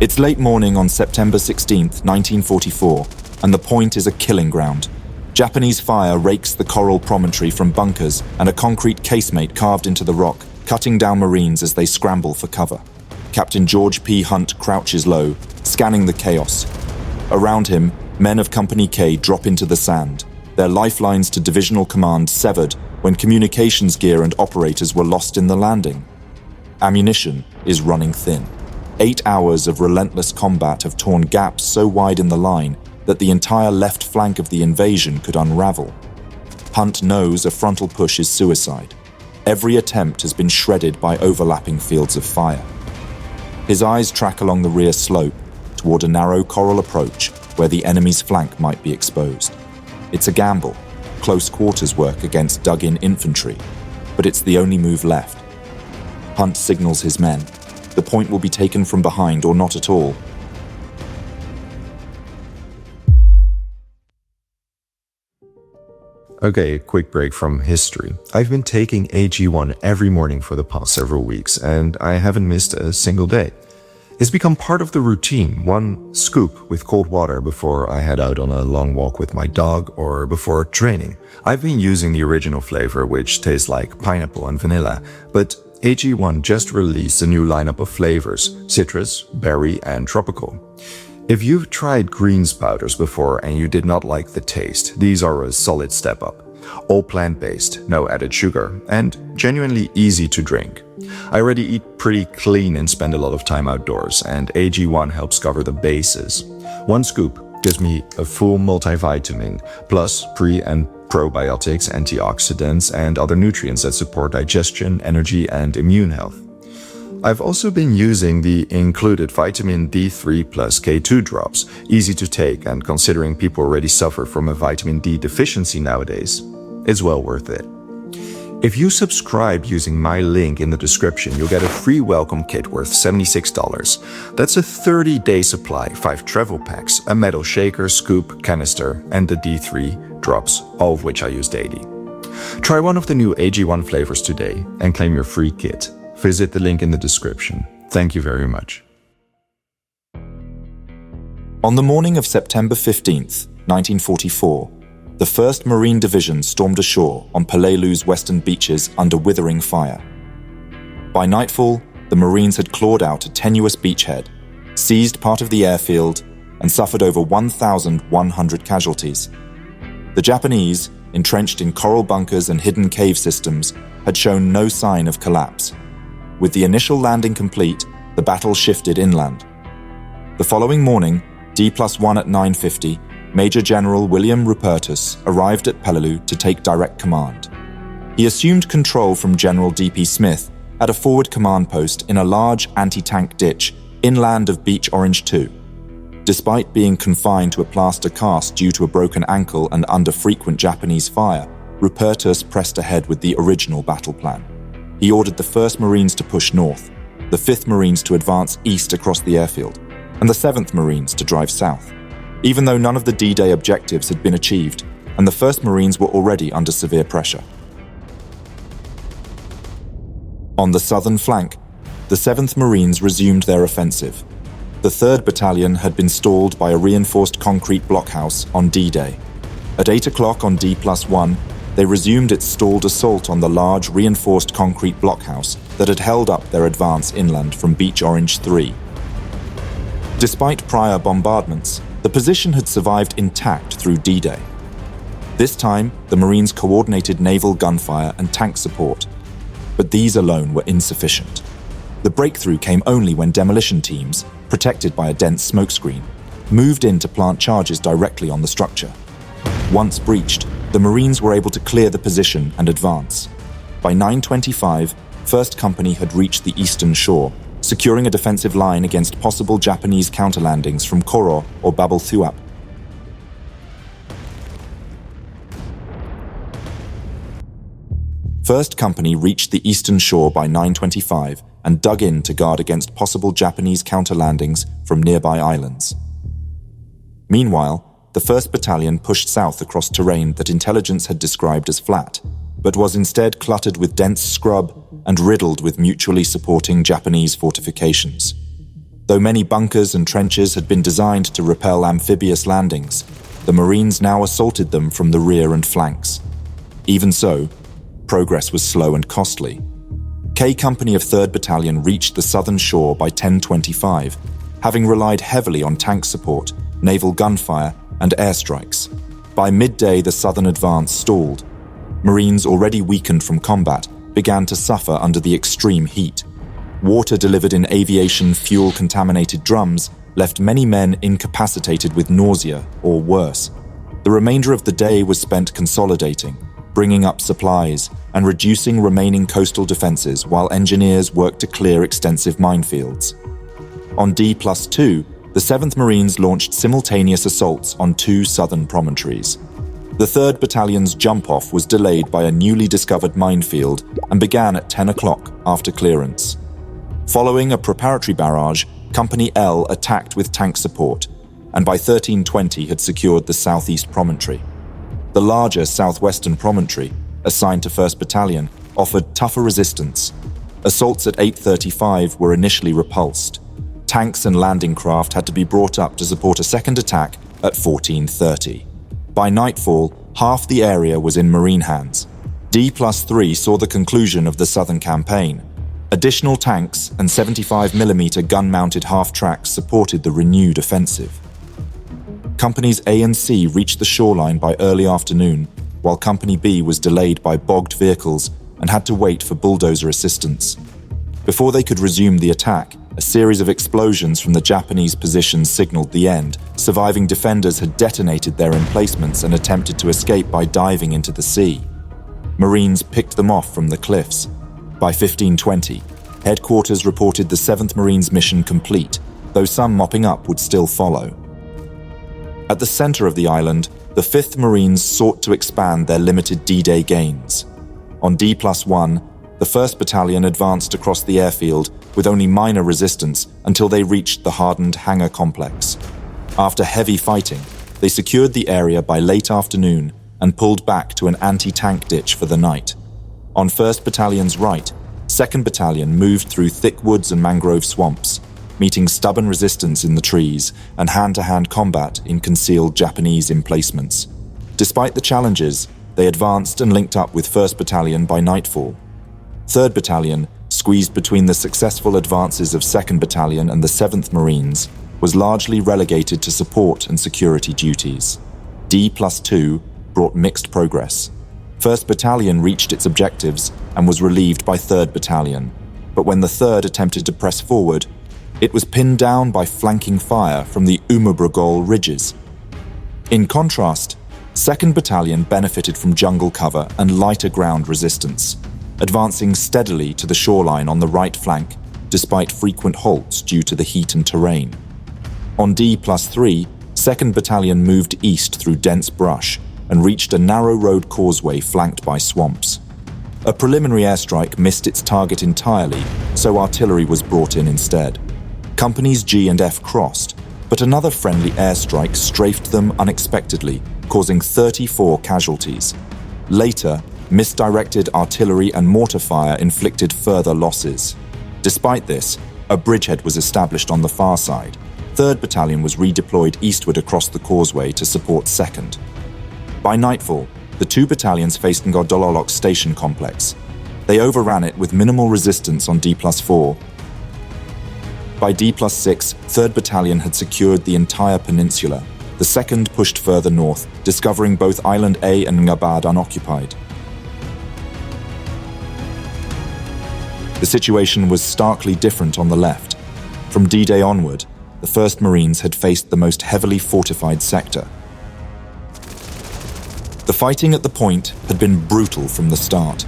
It's late morning on September 16th, 1944, and the point is a killing ground. Japanese fire rakes the coral promontory from bunkers and a concrete casemate carved into the rock, cutting down Marines as they scramble for cover. Captain George P. Hunt crouches low, scanning the chaos. Around him, men of Company K drop into the sand, their lifelines to divisional command severed when communications gear and operators were lost in the landing. Ammunition is running thin. 8 hours of relentless combat have torn gaps so wide in the line that the entire left flank of the invasion could unravel. Hunt knows a frontal push is suicide. Every attempt has been shredded by overlapping fields of fire. His eyes track along the rear slope toward a narrow coral approach where the enemy's flank might be exposed. It's a gamble, close quarters work against dug-in infantry, but it's the only move left. Hunt signals his men. The point will be taken from behind or not at all. Okay, a quick break from history. I've been taking AG1 every morning for the past several weeks, and I haven't missed a single day. It's become part of the routine, one scoop with cold water before I head out on a long walk with my dog or before training. I've been using the original flavor, which tastes like pineapple and vanilla, but AG1 just released a new lineup of flavors: citrus, berry, and tropical. If you've tried greens powders before and you did not like the taste, these are a solid step up. All plant-based, no added sugar, and genuinely easy to drink. I already eat pretty clean and spend a lot of time outdoors, and AG1 helps cover the bases. One scoop gives me a full multivitamin, plus pre- and probiotics, antioxidants, and other nutrients that support digestion, energy, and immune health. I've also been using the included vitamin D3 plus K2 drops, easy to take, and considering people already suffer from a vitamin D deficiency nowadays, it's well worth it. If you subscribe using my link in the description, you'll get a free welcome kit worth $76. That's a 30-day supply, 5 travel packs, a metal shaker, scoop, canister, and the D3 drops, all of which I use daily. Try one of the new AG1 flavors today and claim your free kit. Visit the link in the description. Thank you very much. On the morning of September 15th, 1944, the 1st Marine Division stormed ashore on Peleliu's western beaches under withering fire. By nightfall, the Marines had clawed out a tenuous beachhead, seized part of the airfield, and suffered over 1,100 casualties. The Japanese, entrenched in coral bunkers and hidden cave systems, had shown no sign of collapse. With the initial landing complete, the battle shifted inland. The following morning, D+1 at 9:50, Major General William Rupertus arrived at Peleliu to take direct command. He assumed control from General D.P. Smith at a forward command post in a large anti-tank ditch inland of Beach Orange 2. Despite being confined to a plaster cast due to a broken ankle and under frequent Japanese fire, Rupertus pressed ahead with the original battle plan. He ordered the 1st Marines to push north, the 5th Marines to advance east across the airfield, and the 7th Marines to drive south, even though none of the D-Day objectives had been achieved, and the 1st Marines were already under severe pressure. On the southern flank, the 7th Marines resumed their offensive. The 3rd Battalion had been stalled by a reinforced concrete blockhouse on D-Day. At 8 o'clock on D+1, they resumed its stalled assault on the large reinforced concrete blockhouse that had held up their advance inland from Beach Orange 3. Despite prior bombardments, the position had survived intact through D-Day. This time, the Marines coordinated naval gunfire and tank support, but these alone were insufficient. The breakthrough came only when demolition teams, protected by a dense smokescreen, moved in to plant charges directly on the structure. Once breached, the Marines were able to clear the position and advance. By 9:25, 1st Company had reached the eastern shore, securing a defensive line against possible Japanese counterlandings from Koro or Babel Thuap. First Company reached the eastern shore by 9:25 and dug in to guard against possible Japanese counterlandings from nearby islands. Meanwhile, the 1st Battalion pushed south across terrain that intelligence had described as flat, but was instead cluttered with dense scrub and riddled with mutually supporting Japanese fortifications. Though many bunkers and trenches had been designed to repel amphibious landings, the Marines now assaulted them from the rear and flanks. Even so, progress was slow and costly. K Company of 3rd Battalion reached the southern shore by 10:25, having relied heavily on tank support, naval gunfire, and airstrikes. By midday, the southern advance stalled. Marines already weakened from combat began to suffer under the extreme heat. Water delivered in aviation fuel-contaminated drums left many men incapacitated with nausea or worse. The remainder of the day was spent consolidating, bringing up supplies, and reducing remaining coastal defenses while engineers worked to clear extensive minefields. On D+2, the 7th Marines launched simultaneous assaults on 2 southern promontories. The 3rd Battalion's jump-off was delayed by a newly discovered minefield and began at 10 o'clock after clearance. Following a preparatory barrage, Company L attacked with tank support, and by 13:20 had secured the southeast promontory. The larger southwestern promontory, assigned to 1st Battalion, offered tougher resistance. Assaults at 8:35 were initially repulsed. Tanks and landing craft had to be brought up to support a second attack at 14:30. By nightfall, half the area was in Marine hands. D+3 saw the conclusion of the southern campaign. Additional tanks and 75mm gun-mounted half-tracks supported the renewed offensive. Companies A and C reached the shoreline by early afternoon, while Company B was delayed by bogged vehicles and had to wait for bulldozer assistance. Before they could resume the attack, a series of explosions from the Japanese positions signaled the end. Surviving defenders had detonated their emplacements and attempted to escape by diving into the sea. Marines picked them off from the cliffs. By 15:20, headquarters reported the 7th Marines' mission complete, though some mopping up would still follow. At the center of the island, the 5th Marines sought to expand their limited D-Day gains. On D+1, the 1st Battalion advanced across the airfield with only minor resistance until they reached the hardened hangar complex. After heavy fighting, they secured the area by late afternoon and pulled back to an anti-tank ditch for the night. On 1st Battalion's right, 2nd Battalion moved through thick woods and mangrove swamps, meeting stubborn resistance in the trees and hand-to-hand combat in concealed Japanese emplacements. Despite the challenges, they advanced and linked up with 1st Battalion by nightfall. 3rd Battalion, squeezed between the successful advances of 2nd Battalion and the 7th Marines, was largely relegated to support and security duties. D+2 brought mixed progress. 1st Battalion reached its objectives and was relieved by 3rd Battalion, but when the 3rd attempted to press forward, it was pinned down by flanking fire from the Umabrogol ridges. In contrast, 2nd Battalion benefited from jungle cover and lighter ground resistance, advancing steadily to the shoreline on the right flank, despite frequent halts due to the heat and terrain. On D+3, 2nd Battalion moved east through dense brush and reached a narrow road causeway flanked by swamps. A preliminary airstrike missed its target entirely, so artillery was brought in instead. Companies G and F crossed, but another friendly airstrike strafed them unexpectedly, causing 34 casualties. Later, misdirected artillery and mortar fire inflicted further losses. Despite this, a bridgehead was established on the far side. 3rd Battalion was redeployed eastward across the causeway to support 2nd. By nightfall, the 2 battalions faced Ngordololok station complex. They overran it with minimal resistance on D+4. By D+6, 3rd Battalion had secured the entire peninsula. The 2nd pushed further north, discovering both Island A and Ngabad unoccupied. The situation was starkly different on the left. From D-Day onward, the 1st Marines had faced the most heavily fortified sector. The fighting at the point had been brutal from the start.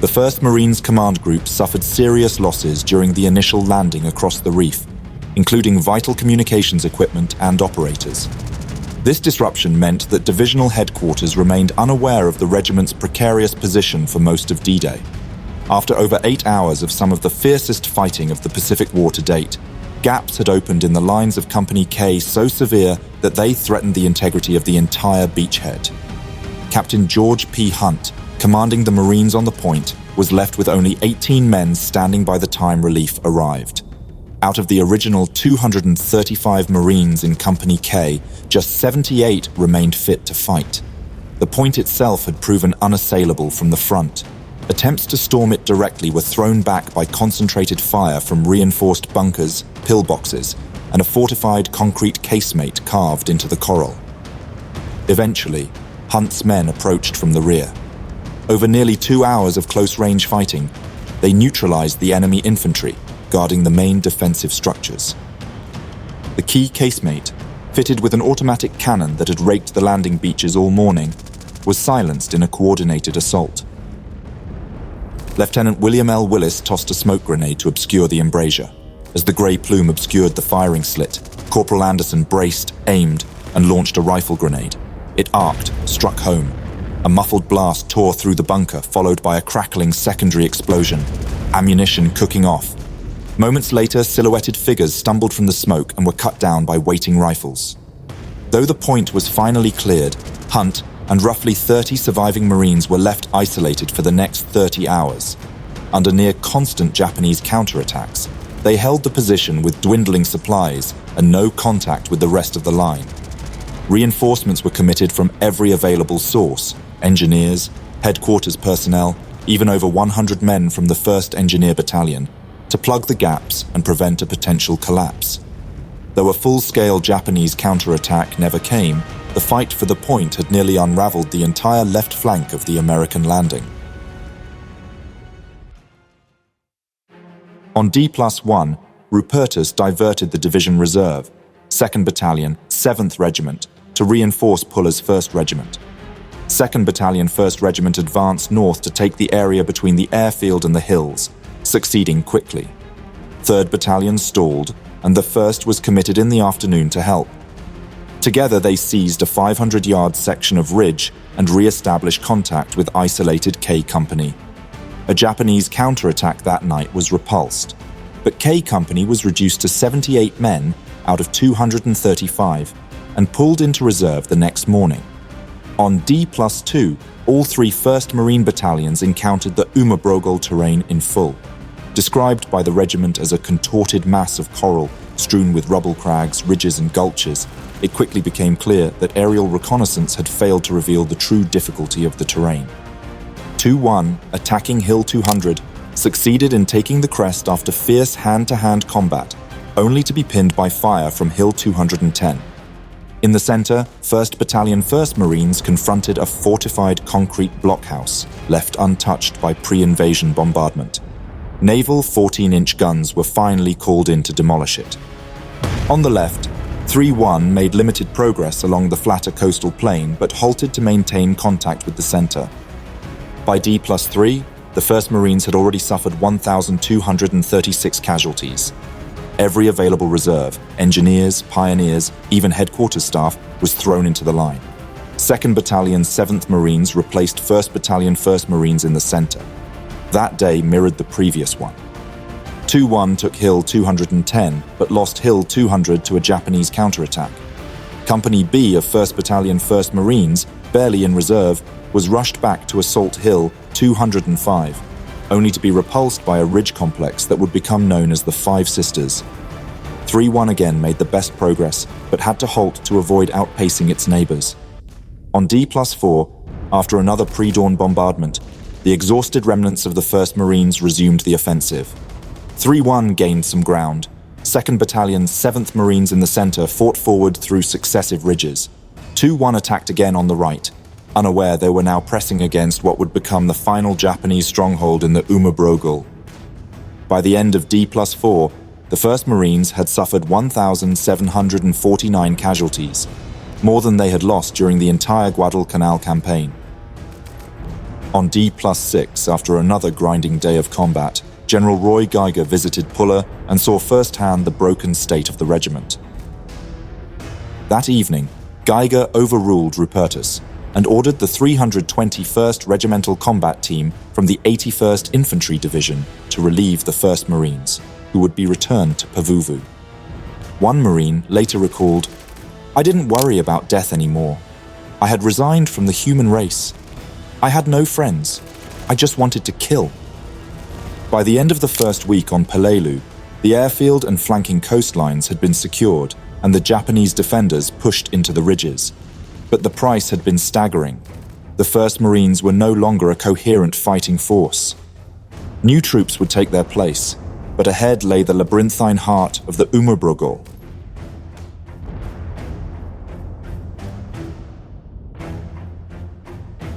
The 1st Marines Command Group suffered serious losses during the initial landing across the reef, including vital communications equipment and operators. This disruption meant that divisional headquarters remained unaware of the regiment's precarious position for most of D-Day. After over 8 hours of some of the fiercest fighting of the Pacific War to date, gaps had opened in the lines of Company K so severe that they threatened the integrity of the entire beachhead. Captain George P. Hunt, commanding the Marines on the point, was left with only 18 men standing by the time relief arrived. Out of the original 235 Marines in Company K, just 78 remained fit to fight. The point itself had proven unassailable from the front. Attempts to storm it directly were thrown back by concentrated fire from reinforced bunkers, pillboxes, and a fortified concrete casemate carved into the coral. Eventually, Hunt's men approached from the rear. Over nearly 2 hours of close-range fighting, they neutralized the enemy infantry, guarding the main defensive structures. The key casemate, fitted with an automatic cannon that had raked the landing beaches all morning, was silenced in a coordinated assault. Lieutenant William L. Willis tossed a smoke grenade to obscure the embrasure. As the grey plume obscured the firing slit, Corporal Anderson braced, aimed, and launched a rifle grenade. It arced, struck home. A muffled blast tore through the bunker, followed by a crackling secondary explosion, ammunition cooking off. Moments later, silhouetted figures stumbled from the smoke and were cut down by waiting rifles. Though the point was finally cleared, Hunt and roughly 30 surviving Marines were left isolated for the next 30 hours. Under near constant Japanese counterattacks, they held the position with dwindling supplies and no contact with the rest of the line. Reinforcements were committed from every available source: engineers, headquarters personnel, even over 100 men from the 1st Engineer Battalion, to plug the gaps and prevent a potential collapse. Though a full-scale Japanese counterattack never came, the fight for the point had nearly unraveled the entire left flank of the American landing. On D+1, Rupertus diverted the division reserve, 2nd Battalion, 7th Regiment, to reinforce Puller's 1st Regiment. 2nd Battalion, 1st Regiment advanced north to take the area between the airfield and the hills, succeeding quickly. 3rd Battalion stalled, and the 1st was committed in the afternoon to help. Together they seized a 500-yard section of ridge and re-established contact with isolated K Company. A Japanese counterattack that night was repulsed, but K Company was reduced to 78 men out of 235 and pulled into reserve the next morning. On D+2, all 3 1st Marine Battalions encountered the Umabrogol terrain in full. Described by the regiment as a contorted mass of coral strewn with rubble crags, ridges and gulches, it quickly became clear that aerial reconnaissance had failed to reveal the true difficulty of the terrain. 2-1, attacking Hill 200, succeeded in taking the crest after fierce hand-to-hand combat, only to be pinned by fire from Hill 210. In the center, 1st Battalion 1st Marines confronted a fortified concrete blockhouse, left untouched by pre-invasion bombardment. Naval 14-inch guns were finally called in to demolish it. On the left, 3-1 made limited progress along the flatter coastal plain but halted to maintain contact with the center. By D+3, the 1st Marines had already suffered 1,236 casualties. Every available reserve, engineers, pioneers, even headquarters staff, was thrown into the line. 2nd Battalion 7th Marines replaced 1st Battalion 1st Marines in the center. That day mirrored the previous one. 2-1 took Hill 210, but lost Hill 200 to a Japanese counterattack. Company B of 1st Battalion 1st Marines, barely in reserve, was rushed back to assault Hill 205, only to be repulsed by a ridge complex that would become known as the Five Sisters. 3-1 again made the best progress, but had to halt to avoid outpacing its neighbors. On D+4, after another pre-dawn bombardment, the exhausted remnants of the 1st Marines resumed the offensive. 3-1 gained some ground. 2nd Battalion 7th Marines in the center fought forward through successive ridges. 2-1 attacked again on the right, unaware they were now pressing against what would become the final Japanese stronghold in the Umabrogol. By the end of D+4, the 1st Marines had suffered 1,749 casualties, more than they had lost during the entire Guadalcanal campaign. On D+6, after another grinding day of combat, General Roy Geiger visited Puller and saw firsthand the broken state of the regiment. That evening, Geiger overruled Rupertus and ordered the 321st Regimental Combat Team from the 81st Infantry Division to relieve the 1st Marines, who would be returned to Pavuvu. One Marine later recalled, "I didn't worry about death anymore. I had resigned from the human race. I had no friends. I just wanted to kill." By the end of the first week on Peleliu, The airfield and flanking coastlines had been secured, and the Japanese defenders pushed into the ridges. But the price had been staggering. The 1st Marines were no longer a coherent fighting force. New troops would take their place, but ahead lay the labyrinthine heart of the Umabrogol.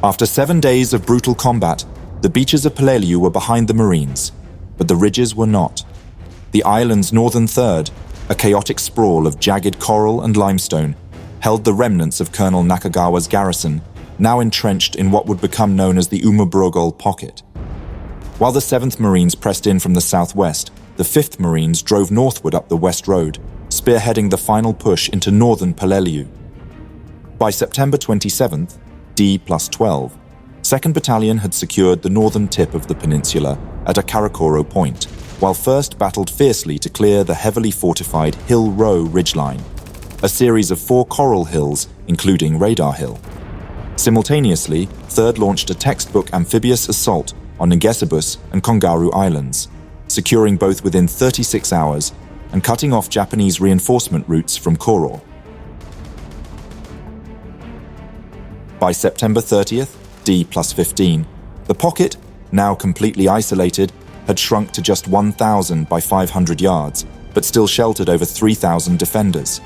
After 7 days of brutal combat, the beaches of Peleliu were behind the Marines, but the ridges were not. The island's northern third, a chaotic sprawl of jagged coral and limestone, held the remnants of Colonel Nakagawa's garrison, now entrenched in what would become known as the Umabrogol Pocket. While the 7th Marines pressed in from the southwest, the 5th Marines drove northward up the West Road, spearheading the final push into northern Peleliu. By September 27th, D+12, 2nd Battalion had secured the northern tip of the peninsula at a Karakoro point, while 1st battled fiercely to clear the heavily fortified Hill Row ridgeline, a series of 4 coral hills, including Radar Hill. Simultaneously, 3rd launched a textbook amphibious assault on Ngesebus and Kongaru Islands, securing both within 36 hours and cutting off Japanese reinforcement routes from Koror. By September 30th, D+15, the pocket, now completely isolated, had shrunk to just 1,000 by 500 yards, but still sheltered over 3,000 defenders.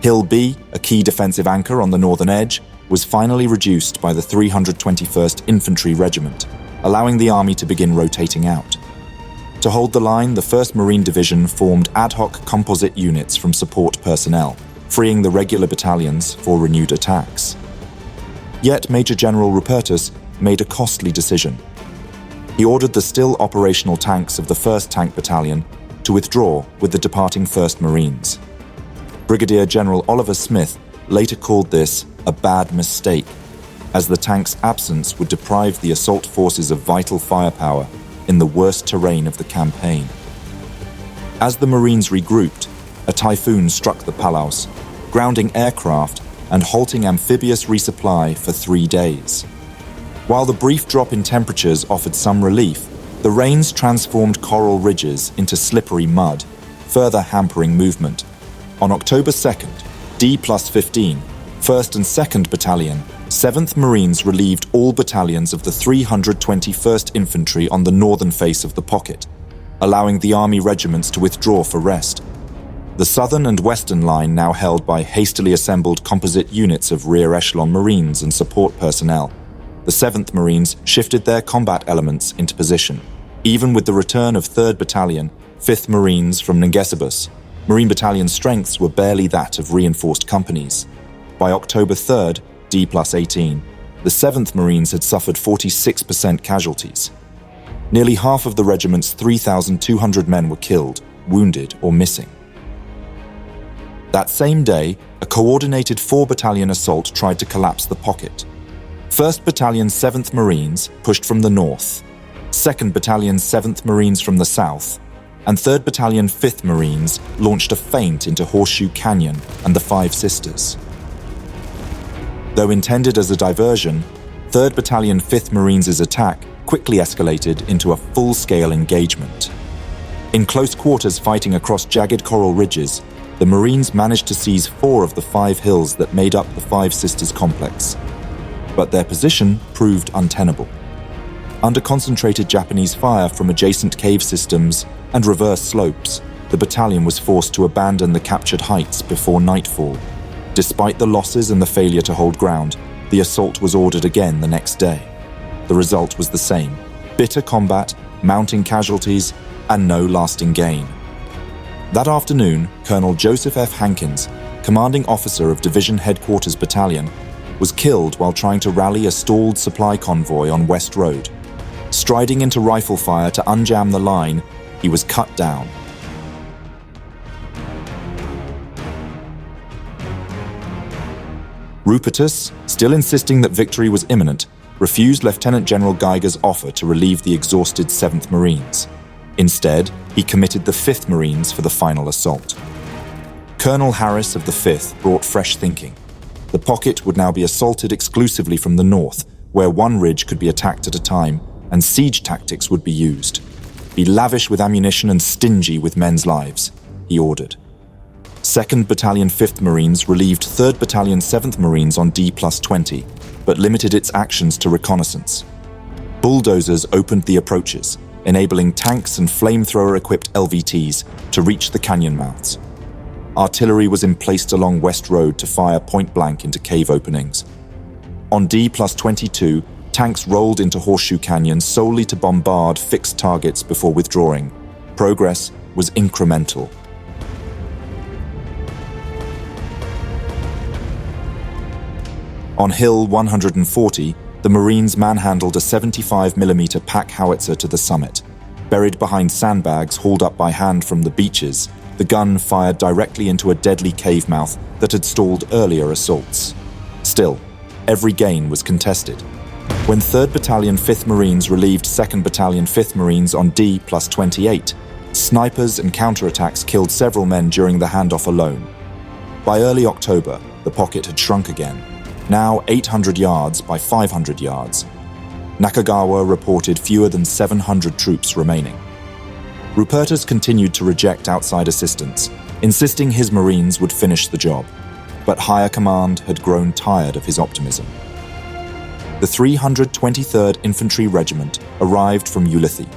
Hill B, a key defensive anchor on the northern edge, was finally reduced by the 321st Infantry Regiment, allowing the army to begin rotating out. To hold the line, the 1st Marine Division formed ad hoc composite units from support personnel, freeing the regular battalions for renewed attacks. Yet Major General Rupertus made a costly decision. He ordered the still operational tanks of the 1st Tank Battalion to withdraw with the departing 1st Marines. Brigadier General Oliver Smith later called this a bad mistake, as the tank's absence would deprive the assault forces of vital firepower in the worst terrain of the campaign. As the Marines regrouped, a typhoon struck the Palaus, grounding aircraft and halting amphibious resupply for 3 days. While the brief drop in temperatures offered some relief, the rains transformed coral ridges into slippery mud, further hampering movement. On October 2nd, D+15, 1st and 2nd Battalion, 7th Marines relieved all battalions of the 321st Infantry on the northern face of the pocket, allowing the army regiments to withdraw for rest. The southern and western line now held by hastily assembled composite units of rear echelon Marines and support personnel. The 7th Marines shifted their combat elements into position. Even with the return of 3rd Battalion, 5th Marines from Ngesebus, Marine Battalion strengths were barely that of reinforced companies. By October 3rd, D+18, the 7th Marines had suffered 46% casualties. Nearly half of the regiment's 3,200 men were killed, wounded, or missing. That same day, a coordinated 4-battalion assault tried to collapse the pocket. 1st Battalion 7th Marines pushed from the north, 2nd Battalion 7th Marines from the south, and 3rd Battalion 5th Marines launched a feint into Horseshoe Canyon and the Five Sisters. Though intended as a diversion, 3rd Battalion 5th Marines' attack quickly escalated into a full-scale engagement. In close quarters fighting across jagged coral ridges, the Marines managed to seize 4 of the 5 hills that made up the Five Sisters complex. But their position proved untenable. Under concentrated Japanese fire from adjacent cave systems and reverse slopes, the battalion was forced to abandon the captured heights before nightfall. Despite the losses and the failure to hold ground, the assault was ordered again the next day. The result was the same: bitter combat, mounting casualties, and no lasting gain. That afternoon, Colonel Joseph F. Hankins, commanding officer of Division Headquarters Battalion, was killed while trying to rally a stalled supply convoy on West Road. Striding into rifle fire to unjam the line, he was cut down. Rupertus, still insisting that victory was imminent, refused Lieutenant General Geiger's offer to relieve the exhausted 7th Marines. Instead, he committed the 5th Marines for the final assault. Colonel Harris of the 5th brought fresh thinking. The pocket would now be assaulted exclusively from the north, where one ridge could be attacked at a time, and siege tactics would be used. be lavish with ammunition and stingy with men's lives, he ordered. 2nd Battalion 5th Marines relieved 3rd Battalion 7th Marines on D+20, but limited its actions to reconnaissance. Bulldozers opened the approaches, enabling tanks and flamethrower-equipped LVTs to reach the canyon mouths. Artillery was emplaced along West Road to fire point-blank into cave openings. On D+22, tanks rolled into Horseshoe Canyon solely to bombard fixed targets before withdrawing. Progress was incremental. On Hill 140, the Marines manhandled a 75mm pack howitzer to the summit. Buried behind sandbags hauled up by hand from the beaches, the gun fired directly into a deadly cave mouth that had stalled earlier assaults. Still, every gain was contested. When 3rd Battalion 5th Marines relieved 2nd Battalion 5th Marines on D+28, snipers and counterattacks killed several men during the handoff alone. By early October, the pocket had shrunk again, now 800 yards by 500 yards. Nakagawa reported fewer than 700 troops remaining. Rupertus continued to reject outside assistance, insisting his Marines would finish the job, but higher command had grown tired of his optimism. The 323rd Infantry Regiment arrived from Ulithi.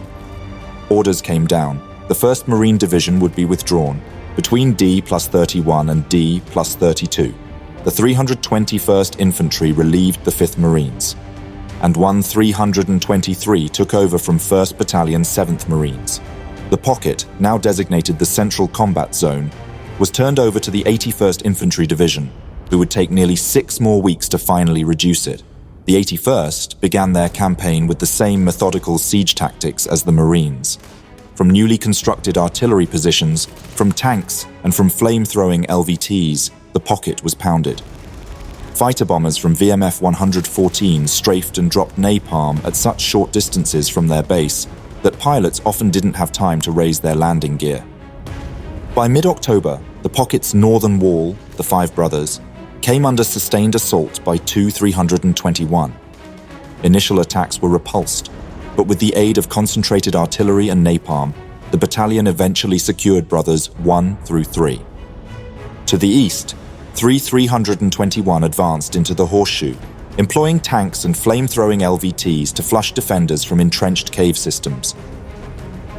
Orders came down. The 1st Marine Division would be withdrawn between D+31 and D+32. The 321st Infantry relieved the 5th Marines, and 323 took over from 1st Battalion 7th Marines. The pocket, now designated the Central Combat Zone, was turned over to the 81st Infantry Division, who would take nearly 6 more weeks to finally reduce it. The 81st began their campaign with the same methodical siege tactics as the Marines. From newly constructed artillery positions, from tanks, and from flame-throwing LVTs, the pocket was pounded. Fighter bombers from VMF 114 strafed and dropped napalm at such short distances from their base that pilots often didn't have time to raise their landing gear. By mid-October, the pocket's northern wall, the Five Brothers, came under sustained assault by 321. Initial attacks were repulsed, but with the aid of concentrated artillery and napalm, the battalion eventually secured Brothers 1 through 3. To the east, 321 advanced into the Horseshoe, employing tanks and flame-throwing LVTs to flush defenders from entrenched cave systems.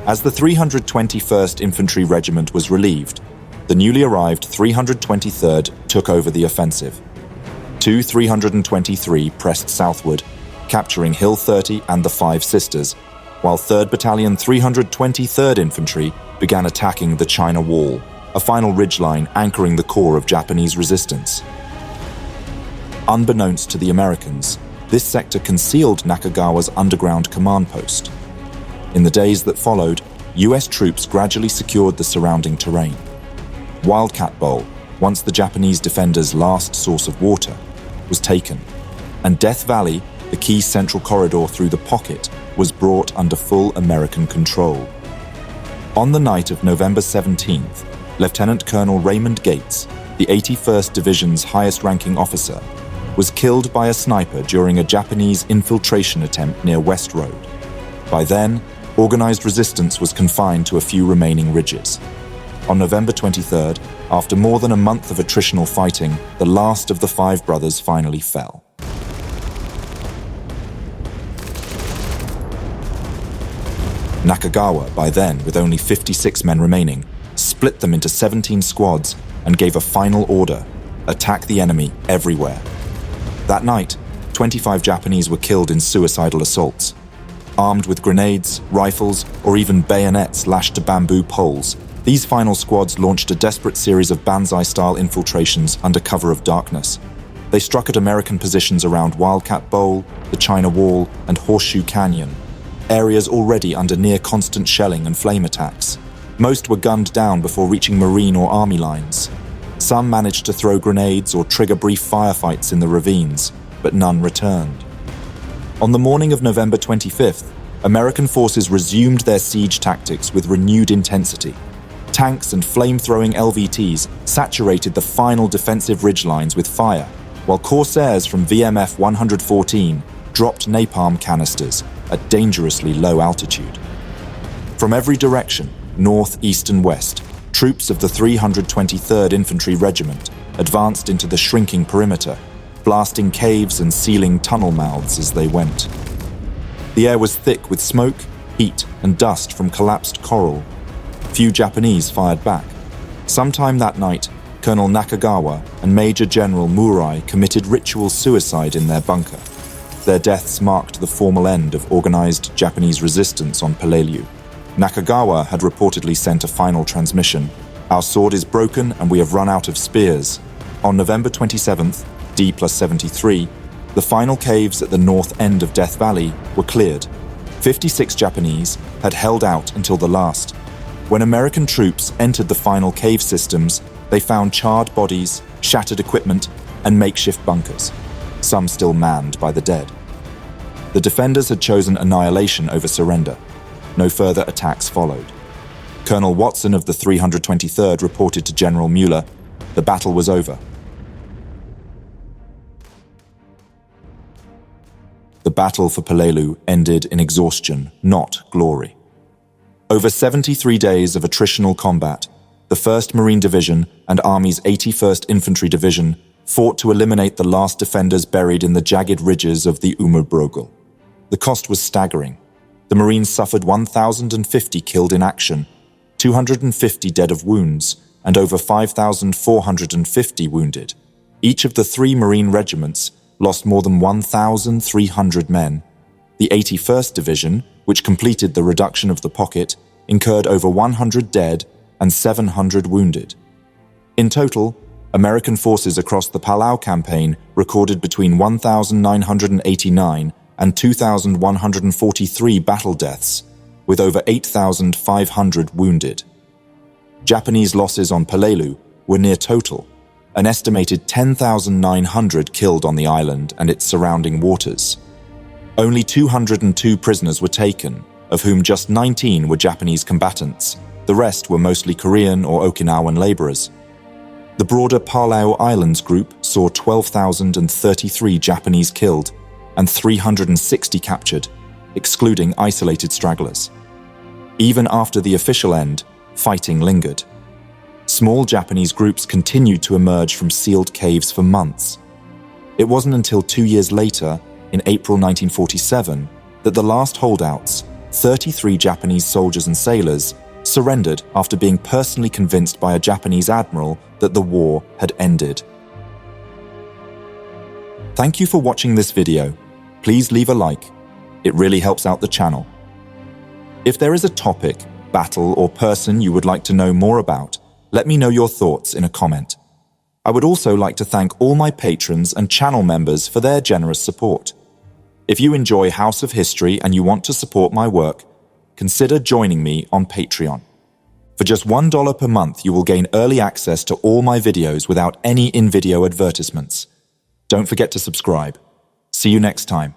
As the 321st Infantry Regiment was relieved, the newly arrived 323rd took over the offensive. 323 pressed southward, capturing Hill 30 and the Five Sisters, while 3rd Battalion 323rd Infantry began attacking the China Wall, a final ridgeline anchoring the core of Japanese resistance. Unbeknownst to the Americans, this sector concealed Nakagawa's underground command post. In the days that followed, US troops gradually secured the surrounding terrain. Wildcat Bowl, once the Japanese defenders' last source of water, was taken, and Death Valley, the key central corridor through the pocket, was brought under full American control. On the night of November 17th, Lieutenant Colonel Raymond Gates, the 81st Division's highest-ranking officer, was killed by a sniper during a Japanese infiltration attempt near West Road. By then, organized resistance was confined to a few remaining ridges. On November 23rd, after more than a month of attritional fighting, the last of the Five Brothers finally fell. Nakagawa, by then with only 56 men remaining, split them into 17 squads and gave a final order: attack the enemy everywhere. That night, 25 Japanese were killed in suicidal assaults. Armed with grenades, rifles, or even bayonets lashed to bamboo poles, these final squads launched a desperate series of Banzai-style infiltrations under cover of darkness. They struck at American positions around Wildcat Bowl, the China Wall, and Horseshoe Canyon, areas already under near-constant shelling and flame attacks. Most were gunned down before reaching Marine or Army lines. Some managed to throw grenades or trigger brief firefights in the ravines, but none returned. On the morning of November 25th, American forces resumed their siege tactics with renewed intensity. Tanks and flame-throwing LVTs saturated the final defensive ridgelines with fire, while Corsairs from VMF 114 dropped napalm canisters at dangerously low altitude. From every direction, north, east, and west, troops of the 323rd Infantry Regiment advanced into the shrinking perimeter, blasting caves and sealing tunnel mouths as they went. The air was thick with smoke, heat, and dust from collapsed coral. Few Japanese fired back. Sometime that night, Colonel Nakagawa and Major General Murai committed ritual suicide in their bunker. Their deaths marked the formal end of organized Japanese resistance on Peleliu. Nakagawa had reportedly sent a final transmission. "Our sword is broken and we have run out of spears." On November 27th, D+73, the final caves at the north end of Death Valley were cleared. 56 Japanese had held out until the last. When American troops entered the final cave systems, they found charred bodies, shattered equipment, and makeshift bunkers, some still manned by the dead. The defenders had chosen annihilation over surrender. No further attacks followed. Colonel Watson of the 323rd reported to General Mueller, "The battle was over." The battle for Peleliu ended in exhaustion, not glory. Over 73 days of attritional combat, the 1st Marine Division and Army's 81st Infantry Division fought to eliminate the last defenders buried in the jagged ridges of the Umurbrogel. The cost was staggering. The Marines suffered 1,050 killed in action, 250 dead of wounds, and over 5,450 wounded. Each of the 3 Marine regiments lost more than 1,300 men. The 81st Division, which completed the reduction of the pocket, incurred over 100 dead and 700 wounded. In total, American forces across the Palau campaign recorded between 1,989 and 2,143 battle deaths, with over 8,500 wounded. Japanese losses on Peleliu were near total, an estimated 10,900 killed on the island and its surrounding waters. Only 202 prisoners were taken, of whom just 19 were Japanese combatants. The rest were mostly Korean or Okinawan laborers. The broader Palau Islands group saw 12,033 Japanese killed and 360 captured, excluding isolated stragglers. Even after the official end, fighting lingered. Small Japanese groups continued to emerge from sealed caves for months. It wasn't until 2 years later, in April 1947, that the last holdouts, 33 Japanese soldiers and sailors, surrendered after being personally convinced by a Japanese admiral that the war had ended. Thank you for watching this video. Please leave a like. It really helps out the channel. If there is a topic, battle, or person you would like to know more about, let me know your thoughts in a comment. I would also like to thank all my patrons and channel members for their generous support. If you enjoy House of History and you want to support my work, consider joining me on Patreon. For just $1 per month, you will gain early access to all my videos without any in-video advertisements. Don't forget to subscribe. See you next time.